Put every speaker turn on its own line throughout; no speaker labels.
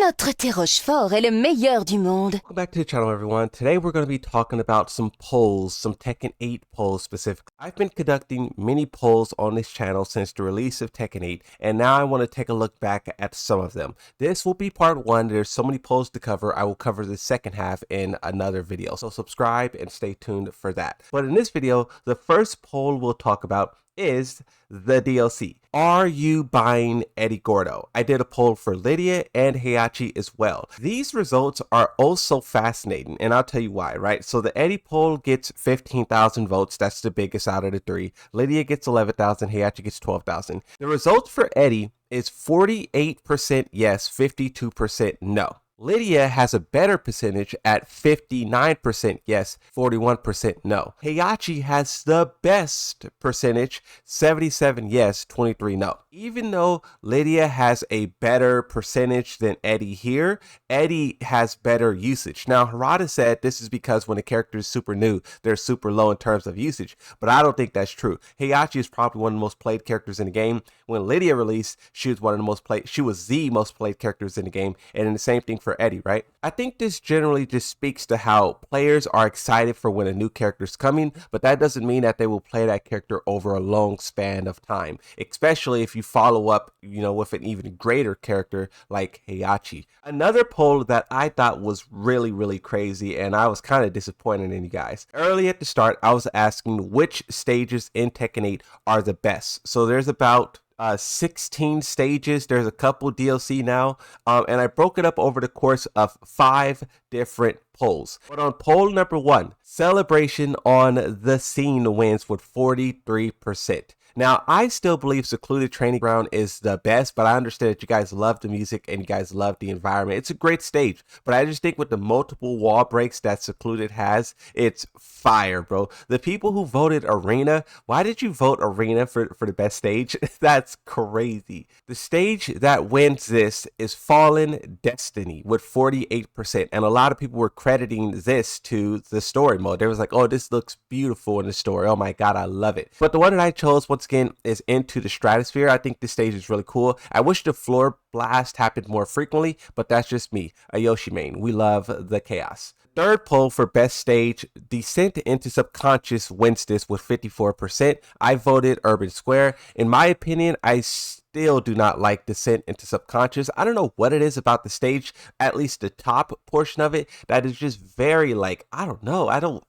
Notre thé Rochefort est le meilleur du monde.
Welcome back to the channel, everyone. Today we're going to be talking about some polls, some Tekken 8 polls specifically. I've been conducting many polls on this channel since the release of Tekken 8, and now I want to take a look back at some of them. This will be part one. There's so many polls to cover. I will cover the second half in another video, so subscribe and stay tuned for that. But in this video, the first poll we'll talk about is the DLC. Are you buying Eddie Gordo? I did a poll for Lydia and Heihachi as well. These results are also fascinating, and I'll tell you why, right? So the Eddie poll gets 15,000 votes. That's the biggest out of the three. Lydia gets 11,000. Heihachi gets 12,000. The results for Eddie is 48% yes, 52% no. Lydia has a better percentage at 59% yes, 41% no. Heihachi has the best percentage, 77 yes, 23 no. Even though Lydia has a better percentage than Eddie here, Eddie has better usage. Now, Harada said this is because when a character is super new, they're super low in terms of usage, but I don't think that's true. Heihachi is probably one of the most played characters in the game. When Lydia released, she was the most played characters in the game, and then the same thing for Eddie, right? I think this generally just speaks to how players are excited for when a new character is coming, but that doesn't mean that they will play that character over a long span of time, especially if you follow up, with an even greater character like Heihachi. Another poll that I thought was really, really crazy, and I was kind of disappointed in you guys. Early at the start, I was asking which stages in Tekken 8 are the best. So there's about 16 stages. There's a couple DLC now, and I broke it up over the course of 5 different polls. But on poll number 1, Celebration on the Scene wins with 43%. Now, I still believe Secluded Training Ground is the best, but I understand that you guys love the music and you guys love the environment. It's a great stage, but I just think with the multiple wall breaks that Secluded has, it's fire, bro. The people who voted Arena, why did you vote Arena for the best stage? That's crazy. The stage that wins this is Fallen Destiny with 48%, and a lot of people were crediting this to the story mode. They was like, oh, this looks beautiful in the story. Oh my god, I love it. But the one that I chose, once again, is Into the Stratosphere. I think this stage is really cool. I wish the floor blast happened more frequently, but that's just me, a Yoshi main. We love the chaos. Third poll for best stage, Descent into Subconscious wins this with 54%. I voted Urban Square. In my opinion, I still do not like Descent into Subconscious. I don't know what it is about the stage, at least the top portion of it, that is just very I don't know. I don't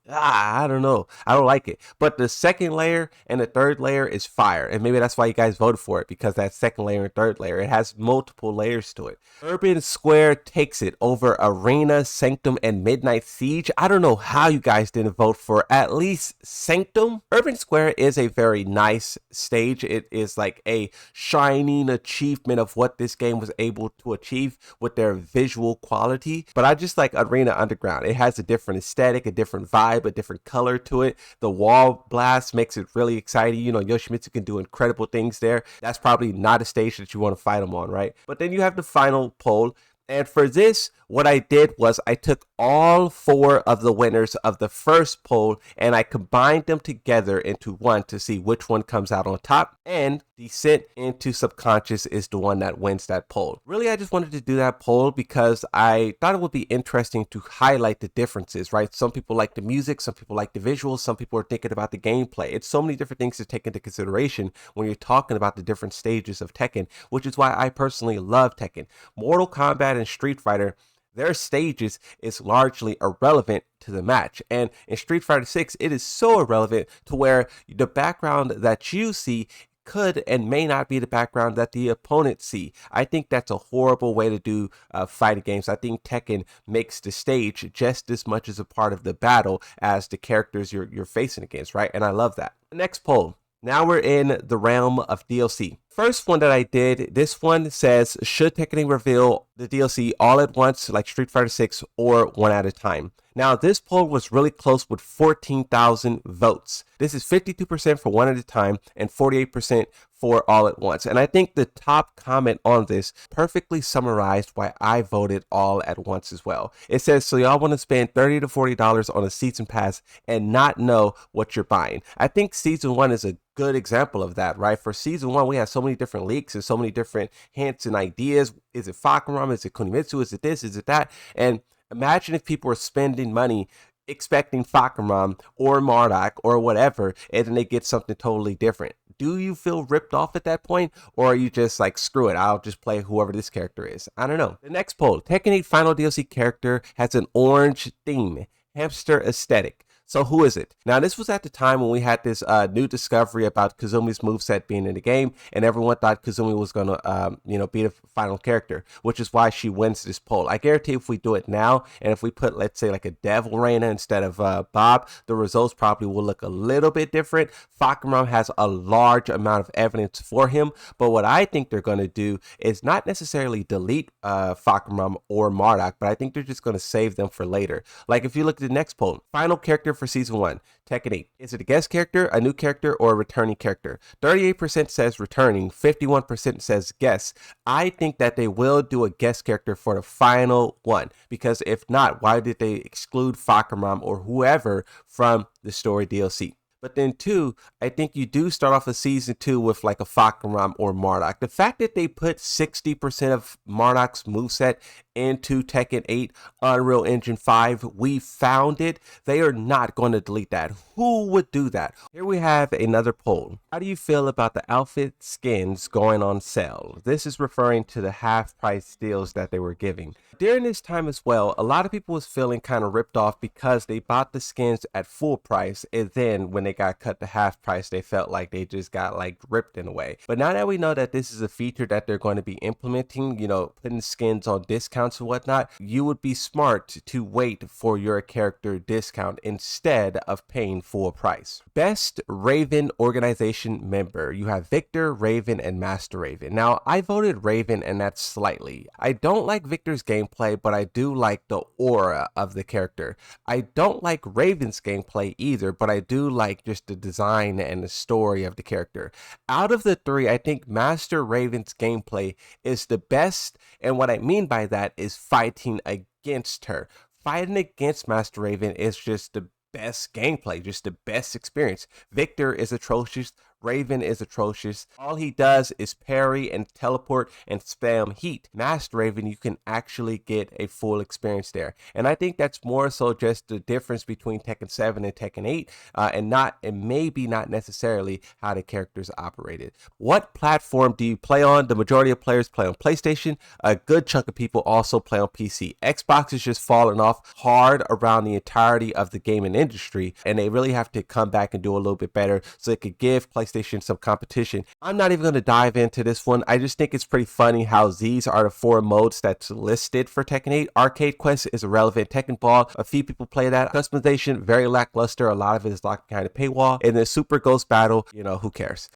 like it. But the second layer and the third layer is fire. And maybe that's why you guys voted for it, because that second layer and third layer, it has multiple layers to it. Urban Square takes it over Arena, Sanctum, and Midnight Siege. I don't know how you guys didn't vote for at least Sanctum. Urban Square is a very nice stage. It is like a shining achievement of what this game was able to achieve with their visual quality. But I just like Arena Underground. It has a different aesthetic, a different vibe, a different color to it. The wall blast makes it really exciting. Yoshimitsu can do incredible things there. That's probably not a stage that you want to fight him on, right? But then you have the final poll. And for this, what I did was I took all 4 of the winners of the first poll and I combined them together into one to see which one comes out on top. And Descent into Subconscious is the one that wins that poll. Really, I just wanted to do that poll because I thought it would be interesting to highlight the differences, right? Some people like the music, some people like the visuals, some people are thinking about the gameplay. It's so many different things to take into consideration when you're talking about the different stages of Tekken, which is why I personally love Tekken. Mortal Kombat and Street Fighter, their stages is largely irrelevant to the match. And in Street Fighter 6, it is so irrelevant to where the background that you see could and may not be the background that the opponent see. I think that's a horrible way to do fighting games. I think Tekken makes the stage just as much as a part of the battle as the characters you're facing against, right? And I love that. Next poll. Now we're in the realm of DLC. First one that I did, this one says, should Tekken reveal the DLC all at once like Street Fighter 6 or one at a time? Now, this poll was really close with 14,000 votes. This is 52% for one at a time and 48% for all at once. And I think the top comment on this perfectly summarized why I voted all at once as well. It says, so y'all want to spend $30 to $40 on a season pass and not know what you're buying. I think season 1 is a good example of that, right? For season 1, we had so many different leaks and so many different hints and ideas. Is it Fahkumram? Is it Kunimitsu? Is it this? Is it that? And imagine if people were spending money expecting Fahkumram or Marduk or whatever, and then they get something totally different. Do you feel ripped off at that point, or are you just like, screw it, I'll just play whoever this character is? I don't know. The next poll: Tekken 8 final DLC character has an orange theme, hamster aesthetic. So who is it? Now, this was at the time when we had this new discovery about Kazumi's moveset being in the game, and everyone thought Kazumi was going to, be the final character, which is why she wins this poll. I guarantee if we do it now, and if we put, let's say, like a Devil Reina instead of Bob, the results probably will look a little bit different. Fahkumram has a large amount of evidence for him, but what I think they're going to do is not necessarily delete Fahkumram or Marduk, but I think they're just going to save them for later. Like if you look at the next poll, final character for season 1, Tekken 8. Is it a guest character, a new character, or a returning character? 38% says returning, 51% says guest. I think that they will do a guest character for the final one, because if not, why did they exclude Fahkumram or whoever from the story DLC? But then two, I think you do start off a season 2 with like a Fahkumram or Marduk. The fact that they put 60% of Marduk's moveset into Tekken 8 Unreal Engine 5, we found it. They are not going to delete that. Who would do that? Here we have another poll. How do you feel about the outfit skins going on sale? This is referring to the half price deals that they were giving. During this time as well, a lot of people was feeling kind of ripped off because they bought the skins at full price, and then when they got cut to half price, they felt like they just got like ripped in a way. But now that we know that this is a feature that they're going to be implementing, putting skins on discounts and whatnot, you would be smart to wait for your character discount instead of paying full price. Best Raven organization member. You have Victor, Raven, and Master Raven. Now, I voted Raven, and that's slightly. I don't like Victor's gameplay, but I do like the aura of the character. I don't like Raven's gameplay either, but I do like just the design and the story of the character. Out of the three, I think Master Raven's gameplay is the best, and what I mean by that is fighting against her. Fighting against Master Raven is just the best gameplay, just the best experience. Victor is atrocious. Raven is atrocious. All he does is parry and teleport and spam heat. Master Raven, you can actually get a full experience there. And I think that's more so just the difference between Tekken 7 and Tekken 8, and maybe not necessarily how the characters operated. What platform do you play on? The majority of players play on PlayStation. A good chunk of people also play on PC. Xbox is just falling off hard around the entirety of the gaming industry, and they really have to come back and do a little bit better so it could give PlayStation some competition. I'm not even going to dive into this one. I just think it's pretty funny how these are the 4 modes that's listed for Tekken 8. Arcade Quest is irrelevant. Tekken Ball, a few people play that. Customization, very lackluster. A lot of it is locked behind a paywall. And then Super Ghost Battle, who cares?